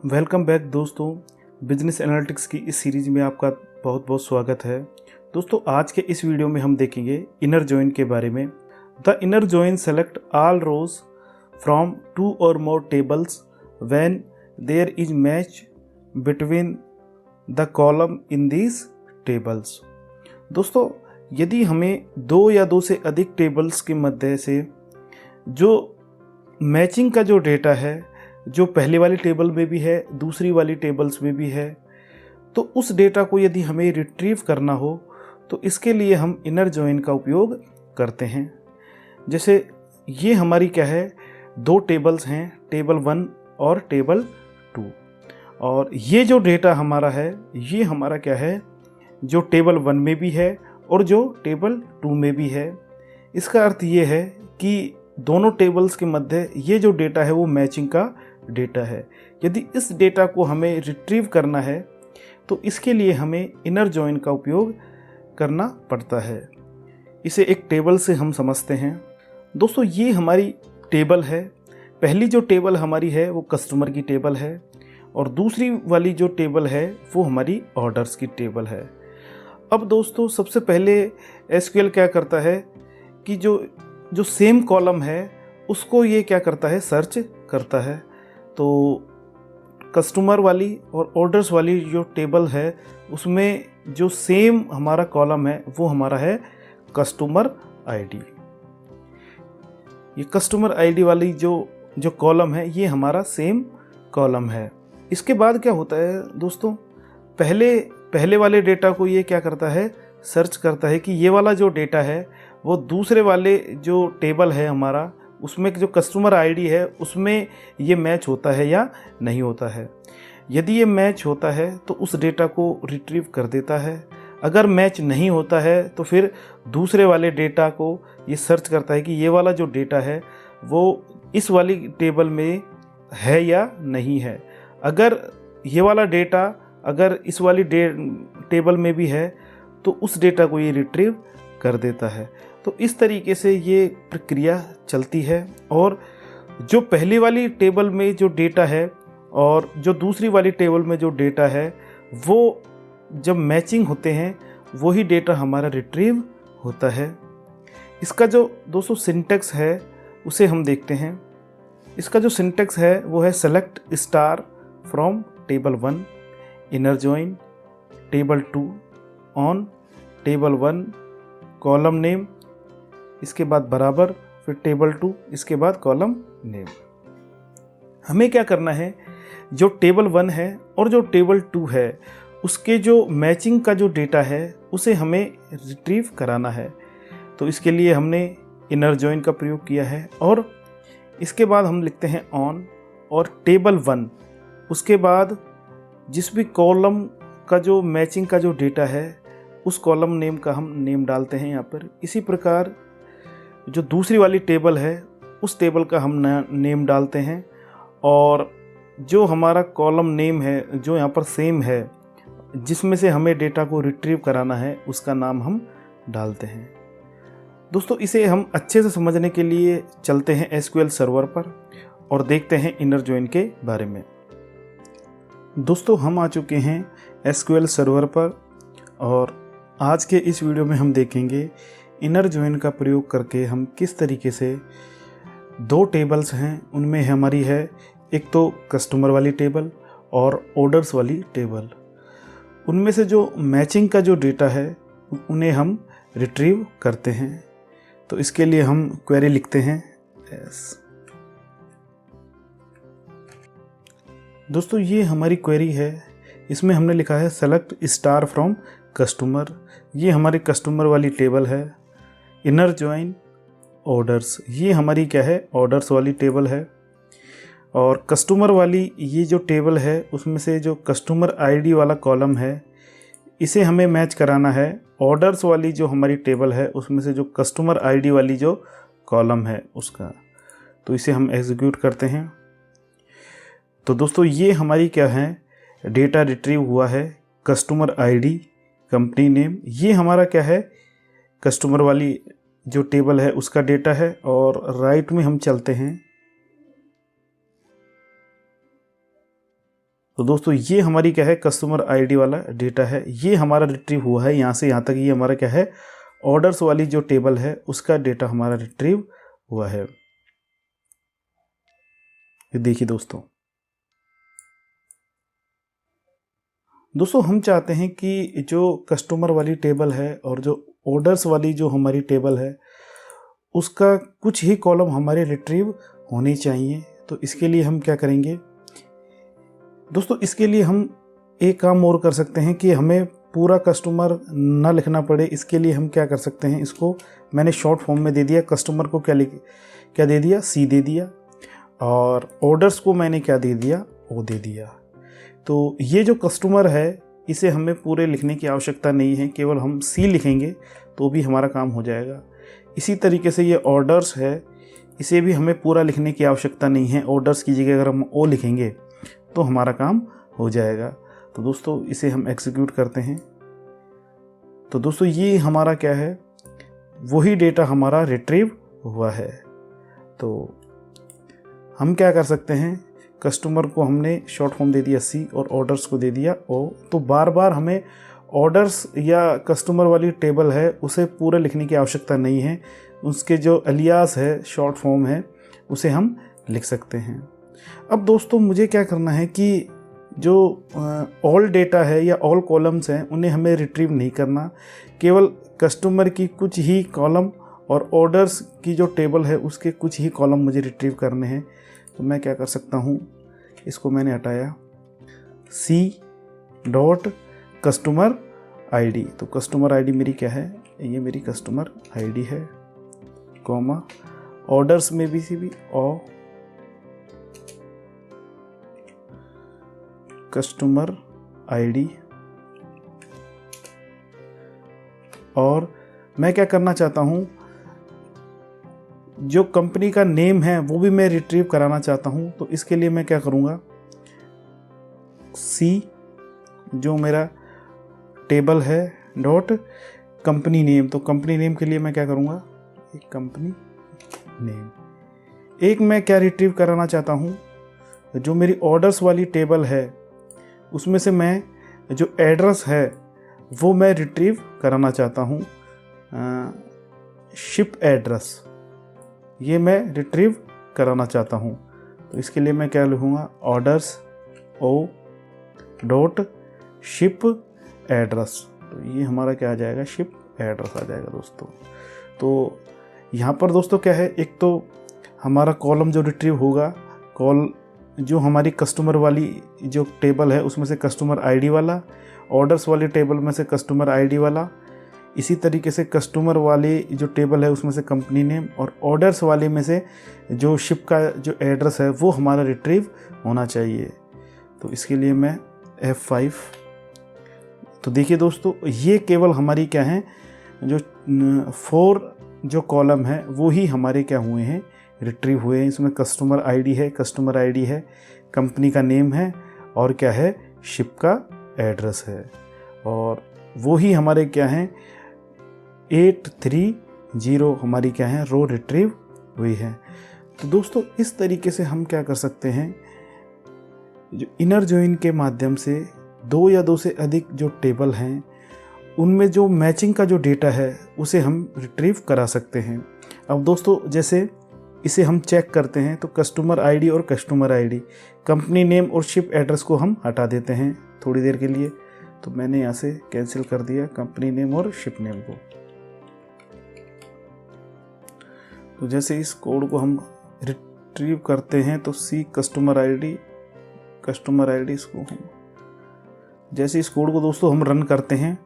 Welcome back दोस्तों। Business analytics की इस सीरीज में आपका बहुत बहुत स्वागत है। दोस्तों आज के इस वीडियो में हम देखेंगे इनर जॉइन के बारे में। The inner join select all rows from two और more tables when there is match between the column in these tables. दोस्तों यदि हमें दो या दो से अधिक टेबल्स के मध्य से जो मैचिंग का जो डेटा है, जो पहले वाली टेबल में भी है दूसरी वाली टेबल्स में भी है, तो उस डेटा को यदि हमें रिट्रीव करना हो तो इसके लिए हम इनर जॉइन का उपयोग करते हैं। जैसे ये हमारी क्या है, दो टेबल्स हैं, टेबल 1 और टेबल 2, और ये जो डेटा हमारा है ये हमारा क्या है, जो टेबल 1 में भी है और जो टेबल 2 में भी है। इसका अर्थ ये है कि दोनों टेबल्स के मध्य ये जो डेटा है वो मैचिंग का डेटा है। यदि इस डेटा को हमें रिट्रीव करना है तो इसके लिए हमें इनर जॉइन का उपयोग करना पड़ता है। इसे एक टेबल से हम समझते हैं। दोस्तों ये हमारी टेबल है। पहली जो टेबल हमारी है वो कस्टमर की टेबल है और दूसरी वाली जो टेबल है वो हमारी ऑर्डर्स की टेबल है। अब दोस्तों सबसे पहले एसक्यूएल क्या करता है कि जो सेम कॉलम है उसको ये क्या करता है, सर्च करता है। तो कस्टमर वाली और ऑर्डर्स वाली जो टेबल है उसमें जो सेम हमारा कॉलम है वो हमारा है कस्टमर आईडी। ये कस्टमर आईडी वाली जो कॉलम है ये हमारा सेम कॉलम है। इसके बाद क्या होता है दोस्तों, पहले वाले डेटा को ये क्या करता है, सर्च करता है कि ये वाला जो डेटा है वो दूसरे वाले जो टेबल है हमारा, उसमें जो कस्टमर आईडी है उसमें ये मैच होता है या नहीं होता है। यदि ये मैच होता है तो उस डेटा को रिट्रीव कर देता है। अगर मैच नहीं होता है तो फिर दूसरे वाले डेटा को ये सर्च करता है कि ये वाला जो डेटा है वो इस वाली टेबल में है या नहीं है। अगर ये वाला डेटा अगर इस वाली टेबल में भी है तो उस डेटा को ये रिट्रीव कर देता है। तो इस तरीके से ये प्रक्रिया चलती है और जो पहली वाली टेबल में जो डेटा है और जो दूसरी वाली टेबल में जो डेटा है वो जब मैचिंग होते हैं वही डेटा हमारा रिट्रीव होता है। इसका जो दोस्तों सिंटैक्स है उसे हम देखते हैं। इसका जो सिंटैक्स है वो है select star from table 1 inner join table 2 on table 1 column name, इसके बाद बराबर, फिर टेबल 2, इसके बाद कॉलम नेम। हमें क्या करना है, जो टेबल 1 है और जो टेबल 2 है उसके जो मैचिंग का जो डेटा है उसे हमें रिट्रीव कराना है। तो इसके लिए हमने इनर जॉइन का प्रयोग किया है और इसके बाद हम लिखते हैं ऑन और टेबल 1, उसके बाद जिस भी कॉलम का जो मैचिंग का जो डेटा है उस कॉलम नेम का हम नेम डालते हैं यहाँ पर। इसी प्रकार जो दूसरी वाली टेबल है उस टेबल का हम नेम डालते हैं और जो हमारा कॉलम नेम है जो यहाँ पर सेम है जिसमें से हमें डेटा को रिट्रीव कराना है उसका नाम हम डालते हैं। दोस्तों इसे हम अच्छे से समझने के लिए चलते हैं एसक्यूएल सर्वर पर और देखते हैं इनर जॉइन के बारे में। दोस्तों हम आ चुके हैं एसक्यूएल सर्वर पर और आज के इस वीडियो में हम देखेंगे इनर जॉइन का प्रयोग करके हम किस तरीके से दो टेबल्स हैं उनमें हमारी है एक तो कस्टमर वाली टेबल और ऑर्डर्स वाली टेबल, उनमें से जो मैचिंग का जो डेटा है उन्हें हम रिट्रीव करते हैं। तो इसके लिए हम क्वेरी लिखते हैं दोस्तों ये हमारी क्वेरी है। इसमें हमने लिखा है सेलेक्ट स्टार फ्रॉम कस्टमर, ये हमारी कस्टमर वाली टेबल है। इनर जॉइन ऑर्डर्स, ये हमारी क्या है, ऑर्डर्स वाली टेबल है। और कस्टमर वाली ये जो टेबल है उसमें से जो कस्टमर आईडी वाला कॉलम है इसे हमें मैच कराना है ऑर्डर्स वाली जो हमारी टेबल है उसमें से जो कस्टमर आईडी वाली जो कॉलम है उसका। तो इसे हम एग्जीक्यूट करते हैं। तो दोस्तों ये हमारी क्या है, डेटा रिट्रीव हुआ है कस्टमर आईडी, कंपनी नेम, ये हमारा क्या है, कस्टमर वाली जो टेबल है उसका डेटा है। और राइट में हम चलते हैं तो दोस्तों ये हमारी क्या है, कस्टमर आईडी वाला डेटा है, ये हमारा रिट्रीव हुआ है यहाँ से यहाँ तक। ये हमारा क्या है, ऑर्डर्स वाली जो टेबल है उसका डेटा हमारा रिट्रीव हुआ है। ये देखिए दोस्तों हम चाहते हैं कि जो कस्टमर वाली टेबल है और जो ऑर्डर्स वाली जो हमारी टेबल है उसका कुछ ही कॉलम हमारे रिट्रीव होने चाहिए। तो इसके लिए हम क्या करेंगे दोस्तों, इसके लिए हम एक काम और कर सकते हैं कि हमें पूरा कस्टमर ना लिखना पड़े। इसके लिए हम क्या कर सकते हैं, इसको मैंने शॉर्ट फॉर्म में दे दिया। कस्टमर को क्या दे दिया, सी दे दिया, और ऑर्डर्स को मैंने क्या दे दिया, ओ दे दिया। तो ये जो कस्टमर है इसे हमें पूरे लिखने की आवश्यकता नहीं है, केवल हम सी लिखेंगे तो भी हमारा काम हो जाएगा। इसी तरीके से ये ऑर्डर्स है, इसे भी हमें पूरा लिखने की आवश्यकता नहीं है। ऑर्डर्स की जगह अगर हम ओ लिखेंगे तो हमारा काम हो जाएगा। तो दोस्तों इसे हम एग्जीक्यूट करते हैं। तो दोस्तों ये हमारा क्या है, वही डेटा हमारा रिट्रीव हुआ है। तो हम क्या कर सकते हैं, कस्टमर को हमने शॉर्ट फॉर्म दे दिया सी और ऑर्डर्स को दे दिया ओ। तो बार बार हमें ऑर्डर्स या कस्टमर वाली टेबल है उसे पूरा लिखने की आवश्यकता नहीं है। उसके जो अलियास है, शॉर्ट फॉर्म है, उसे हम लिख सकते हैं। अब दोस्तों मुझे क्या करना है कि जो ऑल डेटा है या ऑल कॉलम्स हैं उन्हें हमें रिट्रीव नहीं करना, केवल कस्टमर की कुछ ही कॉलम और ऑर्डर्स की जो टेबल है उसके कुछ ही कॉलम मुझे रिट्रीव करने हैं। तो मैं क्या कर सकता हूँ, इसको मैंने हटाया, सी डॉट कस्टमर आईडी। तो कस्टमर आईडी मेरी क्या है, ये मेरी कस्टमर आईडी है, कॉमा ऑर्डर्स में भी ओ कस्टमर आईडी। और मैं क्या करना चाहता हूँ, जो कंपनी का नेम है वो भी मैं रिट्रीव कराना चाहता हूँ। तो इसके लिए मैं क्या करूँगा, सी जो मेरा टेबल है डॉट कंपनी नेम। तो कंपनी नेम के लिए मैं क्या करूँगा, एक कंपनी नेम। एक मैं क्या रिट्रीव कराना चाहता हूँ, जो मेरी ऑर्डर्स वाली टेबल है उसमें से मैं जो एड्रेस है वो मैं रिट्रीव कराना चाहता हूँ, शिप एड्रेस, ये मैं रिट्रीव कराना चाहता हूँ। तो इसके लिए मैं क्या लिखूँगा, orders o dot ship address. तो ये हमारा क्या आ जाएगा, शिप एड्रेस आ जाएगा दोस्तों। तो यहाँ पर दोस्तों क्या है, एक तो हमारा कॉलम जो रिट्रीव होगा, जो हमारी कस्टमर वाली जो टेबल है उसमें से कस्टमर आईडी वाला, ऑर्डर्स वाली टेबल में से कस्टमर आईडी वाला, इसी तरीके से कस्टमर वाली जो टेबल है उसमें से कंपनी नेम, और ऑर्डर्स वाले में से जो शिप का जो एड्रेस है वो हमारा रिट्रीव होना चाहिए। तो इसके लिए मैं F5। तो देखिए दोस्तों ये केवल हमारी क्या है, जो 4 जो कॉलम है वो ही हमारे क्या हुए हैं, रिट्रीव हुए हैं। इसमें कस्टमर आईडी है, कस्टमर आईडी है, कंपनी का नेम है, और क्या है, शिप का एड्रेस है। और वो ही हमारे क्या हैं, 830 हमारी क्या है, रो रिट्रीव हुई है। तो दोस्तों इस तरीके से हम क्या कर सकते हैं, जो इनर जॉइन के माध्यम से 2 या 2 से अधिक जो टेबल हैं उनमें जो मैचिंग का जो डेटा है उसे हम रिट्रीव करा सकते हैं। अब दोस्तों जैसे इसे हम चेक करते हैं, तो कस्टमर आईडी और कस्टमर आईडी, कंपनी नेम और शिप एड्रेस को हम हटा देते हैं थोड़ी देर के लिए। तो मैंने यहाँ से कैंसिल कर दिया कंपनी नेम और शिप नेम को। तो जैसे इस कोड को हम रिट्रीव करते हैं तो सी कस्टमर आईडी इसको हम, जैसे इस कोड को दोस्तों हम रन करते हैं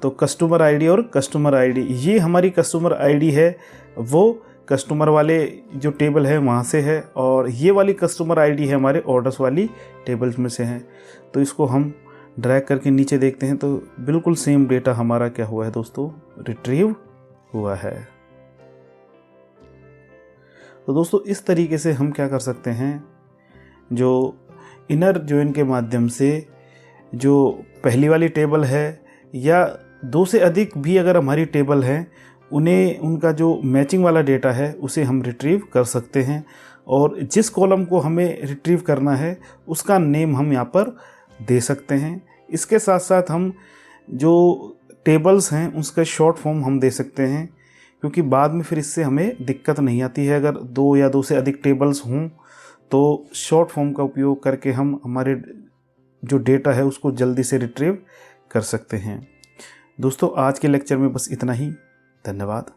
तो कस्टमर आईडी और कस्टमर आईडी, ये हमारी कस्टमर आईडी है, वो कस्टमर वाले जो टेबल है वहाँ से है, और ये वाली कस्टमर आईडी है हमारे ऑर्डर्स वाली टेबल्स में से है। तो इसको हम ड्रैग करके नीचे देखते हैं तो बिल्कुल सेम डेटा हमारा क्या हुआ है दोस्तों, रिट्रीव हुआ है। तो दोस्तों इस तरीके से हम क्या कर सकते हैं, जो इनर जॉइन के माध्यम से जो पहली वाली टेबल है या 2 से अधिक भी अगर हमारी टेबल है, उन्हें उनका जो मैचिंग वाला डेटा है उसे हम रिट्रीव कर सकते हैं। और जिस कॉलम को हमें रिट्रीव करना है उसका नेम हम यहाँ पर दे सकते हैं। इसके साथ साथ हम जो टेबल्स हैं उसका शॉर्ट फॉर्म हम दे सकते हैं, क्योंकि बाद में फिर इससे हमें दिक्कत नहीं आती है। अगर 2 या 2 से अधिक टेबल्स हों तो शॉर्ट फॉर्म का उपयोग करके हम हमारे जो डेटा है उसको जल्दी से रिट्रीव कर सकते हैं। दोस्तों आज के लेक्चर में बस इतना ही। धन्यवाद।